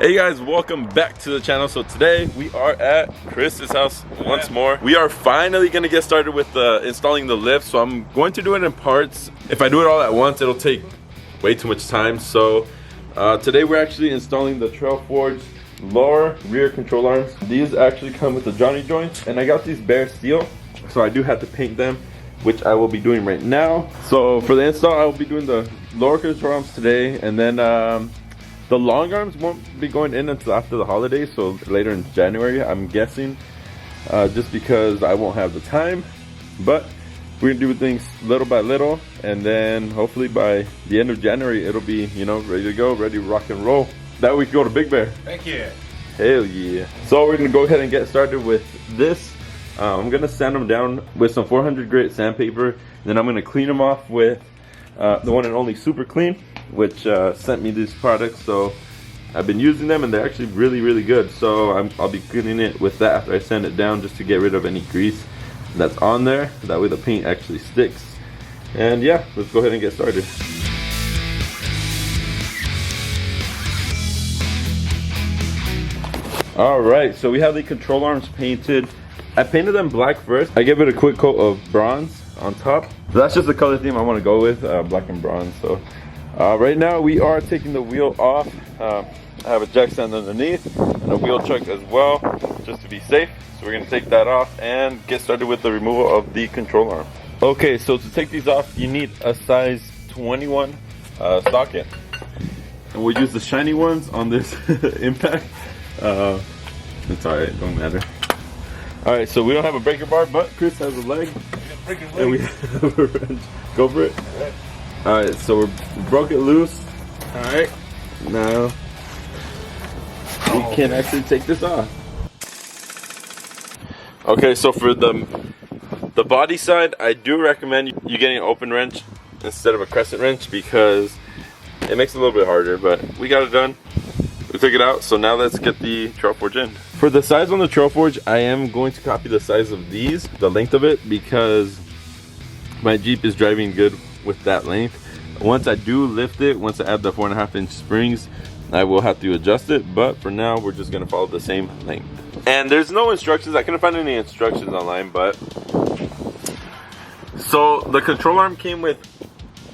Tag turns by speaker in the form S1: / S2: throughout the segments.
S1: Hey guys, welcome back to the channel. So today we are at Chris's house once more. We are finally gonna get started with installing the lift. So I'm going to do it in parts. If I do it all at once, it'll take way too much time. So today we're actually installing the Trailforged lower rear control arms. These actually come with the Johnny joints, and I got these bare steel, so I do have to paint them, which I will be doing right now. So for the install, I will be doing the lower control arms today, and then the long arms won't be going in until after the holidays, so later in January, I'm guessing, just because I won't have the time. But we're gonna do things little by little, and then hopefully by the end of January, it'll be, you know, ready to go, ready to rock and roll. That we can go to Big Bear.
S2: Thank you.
S1: Hell yeah. So we're gonna go ahead and get started with this. I'm gonna sand them down with some 400 grit sandpaper. Then I'm gonna clean them off with the one and only Super Clean, which sent me these products. So I've been using them, and they're actually really good. So I'll be cleaning it with that after I sand it down, just to get rid of any grease that's on there. That way the paint actually sticks. And yeah, let's go ahead and get started. Alright, so we have the control arms painted. I painted them black first. I gave it a quick coat of bronze on top. So that's just the color theme I want to go with, black and bronze. So right now we are taking the wheel off. I have a jack stand underneath and a wheel chuck as well, just to be safe. So we're going to take that off and get started with the removal of the control arm. Okay, so to take these off, you need a size 21 socket. And we'll use the shiny ones on this impact. It's alright, don't matter. Alright, so we don't have a breaker bar, but Chris has a leg. And we have a wrench. Go for it. Alright, so we broke it loose. Alright, now we can actually take this off. Okay, so for the body side, I do recommend you getting an open wrench instead of a crescent wrench, because it makes it a little bit harder, but we got it done. We took it out, so now let's get the Trailforged in. For the size on the Trailforged, I am going to copy the size of these, the length of it, because my Jeep is driving good with that length. Once I do lift it, once I add the 4.5-inch springs, I will have to adjust it, but for now, we're just gonna follow the same length. And there's no instructions, I couldn't find any instructions online, but so the control arm came with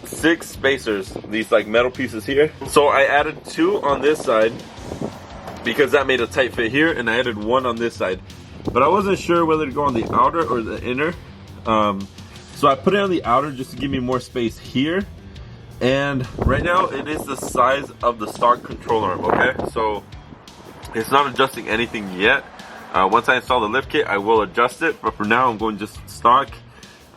S1: 6 spacers, these like metal pieces here. So I added 2 on this side because that made a tight fit here, and I added 1 on this side, but I wasn't sure whether to go on the outer or the inner. So I put it on the outer just to give me more space here. And right now it is the size of the stock control arm, okay? So it's not adjusting anything yet. Once I install the lift kit, I will adjust it, but for now I'm going just stock.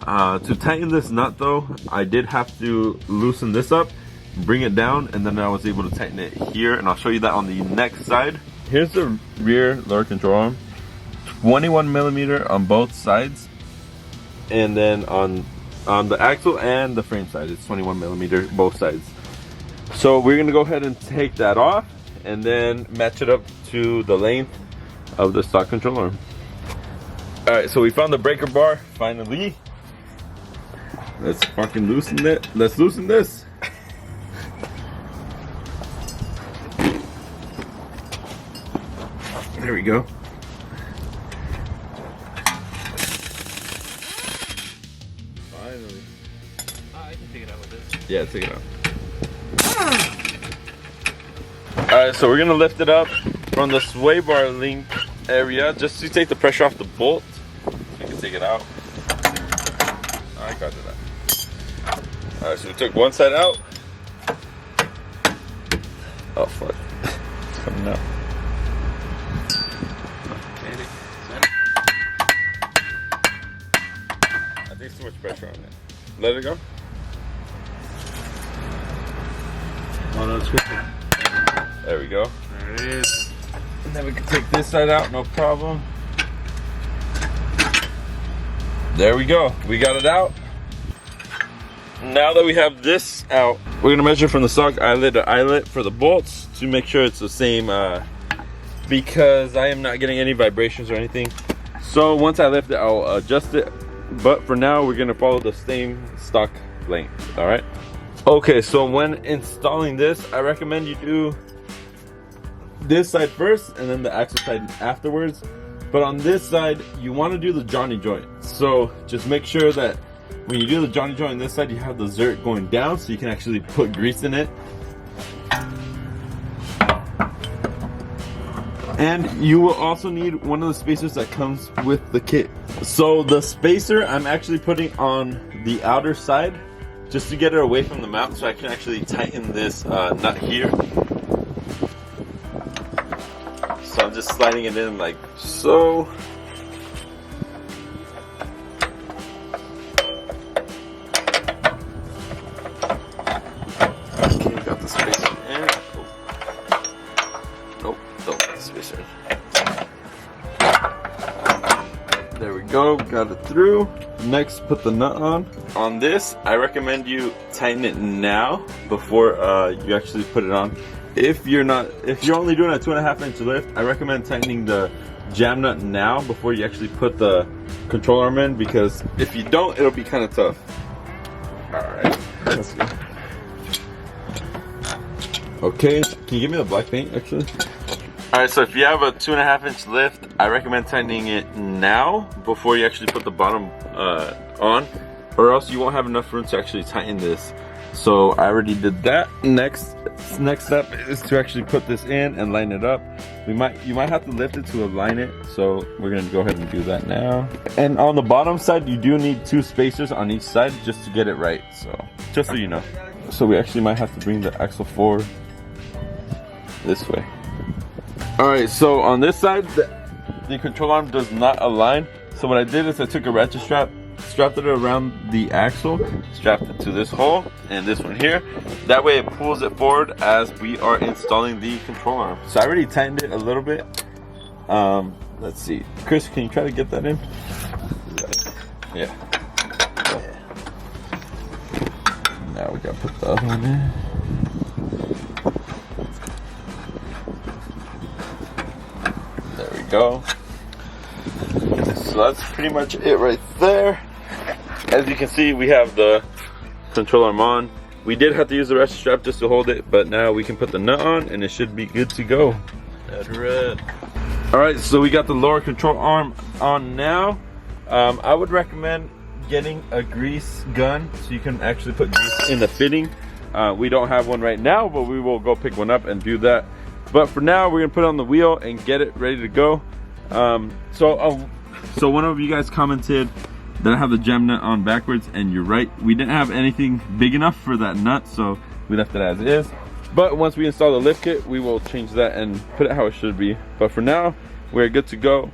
S1: To tighten this nut though, I did have to loosen this up, bring it down, and then I was able to tighten it here, and I'll show you that on the next side. Here's the rear lower control arm, 21mm on both sides, and then on the axle and the frame side, it's 21mm both sides. So we're gonna go ahead and take that off and then match it up to the length of the stock control arm. Alright, so we found the breaker bar finally. Let's fucking loosen it. Let's loosen this. There we go. Finally.
S2: I can take it out with this.
S1: Yeah, take it out. Alright, so we're gonna lift it up from the sway bar link area just to take the pressure off the bolt. So you can take it out. I got it out. Alright, so we took one side out. Oh fuck. It's coming out. I think it's too much pressure on it. Let it go.
S2: Oh, no, it's good.
S1: There we go.
S2: There it is.
S1: And then we can take this side out, no problem. There we go. We got it out. Now that we have this out, we're gonna measure from the stock eyelet to eyelet for the bolts to make sure it's the same, because I am not getting any vibrations or anything. So once I lift it, I'll adjust it. But for now, we're gonna follow the same stock length, all right? Okay, so when installing this, I recommend you do this side first and then the axle side afterwards. But on this side, you want to do the Johnny joint. So just make sure that when you do the Johnny joint on this side, you have the zert going down so you can actually put grease in it. And you will also need one of the spacers that comes with the kit. So the spacer I'm actually putting on the outer side just to get it away from the mount so I can actually tighten this nut here. So I'm just sliding it in like so. Okay, got the spacer in. Nope, don't get the spacer in. There we go, got it through. Next, put the nut on. On this, I recommend you tighten it now before you actually put it on. If you're only doing a 2.5 inch lift, I recommend tightening the jam nut now before you actually put the control arm in, because if you don't, it'll be kind of tough. All right, let's go. Okay, can you give me the black paint actually? All right, so if you have a 2.5 inch lift, I recommend tightening it now before you actually put the bottom on, or else you won't have enough room to actually tighten this. So I already did that. Next step is to actually put this in and line it up. You might have to lift it to align it, so we're gonna go ahead and do that now. And on the bottom side, you do need 2 spacers on each side just to get it right. So just so you know. So we actually might have to bring the axle forward this way. All right, so on this side, the control arm does not align. So what I did is I took a ratchet strap, strapped it around the axle, strapped it to this hole and this one here. That way it pulls it forward as we are installing the control arm. So I already tightened it a little bit. Let's see. Chris, can you try to get that in? Yeah. Now we gotta put the other one in. There we go. So that's pretty much it right there. As you can see, we have the control arm on. We did have to use the ratchet strap just to hold it, but now we can put the nut on and it should be good to go. That's right. All right, so we got the lower control arm on now. I would recommend getting a grease gun so you can actually put grease in the fitting. We don't have one right now, but we will go pick one up and do that. But for now, we're gonna put it on the wheel and get it ready to go. So one of you guys commented that I have the jam nut on backwards, and you're right. We didn't have anything big enough for that nut, so we left it as is. But once we install the lift kit, we will change that and put it how it should be. But for now, we're good to go.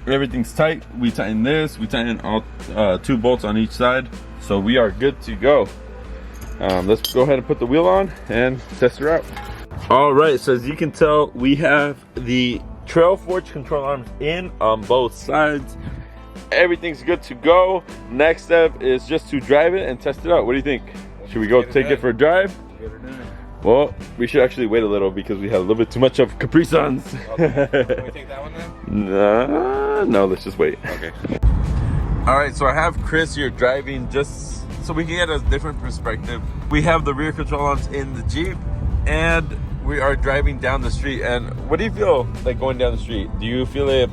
S1: Everything's tight. We tighten this. We tighten all 2 bolts on each side. So we are good to go. Let's go ahead and put the wheel on and test her out. All right, so as you can tell, we have the Trailforged control arms in on both sides. Everything's good to go. Next step is just to drive it and test it out. What do you think? Should we go take it for a drive? Well, we should actually wait a little because we have a little bit too much of Capri Suns.
S2: Okay. Can we take that one then?
S1: No, let's just wait.
S2: Okay.
S1: All right, so I have Chris here driving just so we can get a different perspective. We have the rear control arms in the Jeep and we are driving down the street. And what do you feel like going down the street? Do you feel it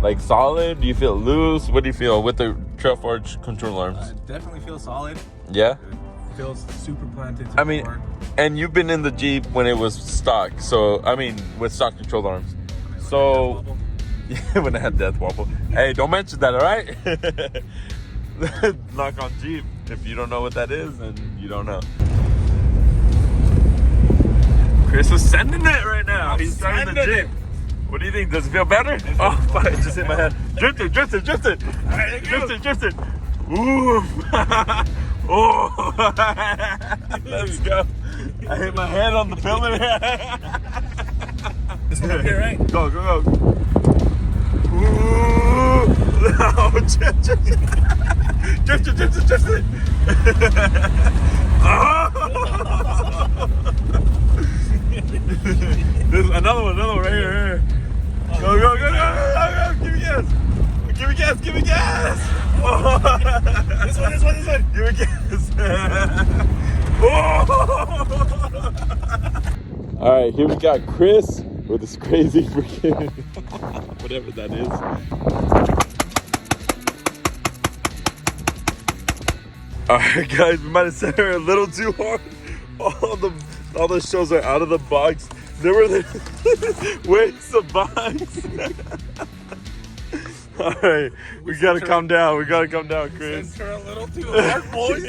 S1: like solid? Do you feel loose? What do you feel with the Trailforged control arms?
S2: Definitely feel solid.
S1: Yeah?
S2: It feels super planted.
S1: I mean, and you've been in the Jeep when it was stock, so I mean with stock control arms. So when I had death wobble. Hey, don't mention that, all right? Knock on Jeep. If you don't know what that is, then you don't know. Chris is sending it right now. He's driving the Jeep. What do you think? Does it feel better? Oh, fuck, it just hit my head. Drifted. Drifted. Ooh. Oh. Let's go. I hit my head on the pillar.
S2: This one up here, right?
S1: Go. Ooh. Oh, drifted. Oh. There's another one right here. Go. Give me gas. Oh.
S2: This one.
S1: Give me gas. Oh. All right, here we got Chris with this crazy freaking whatever that is. Alright guys, we might have set her a little too hard. All the shows are out of the box. There were the where's the box? Alright, we gotta calm down. We gotta calm down, Chris.
S2: Sent her a little too hard, boys.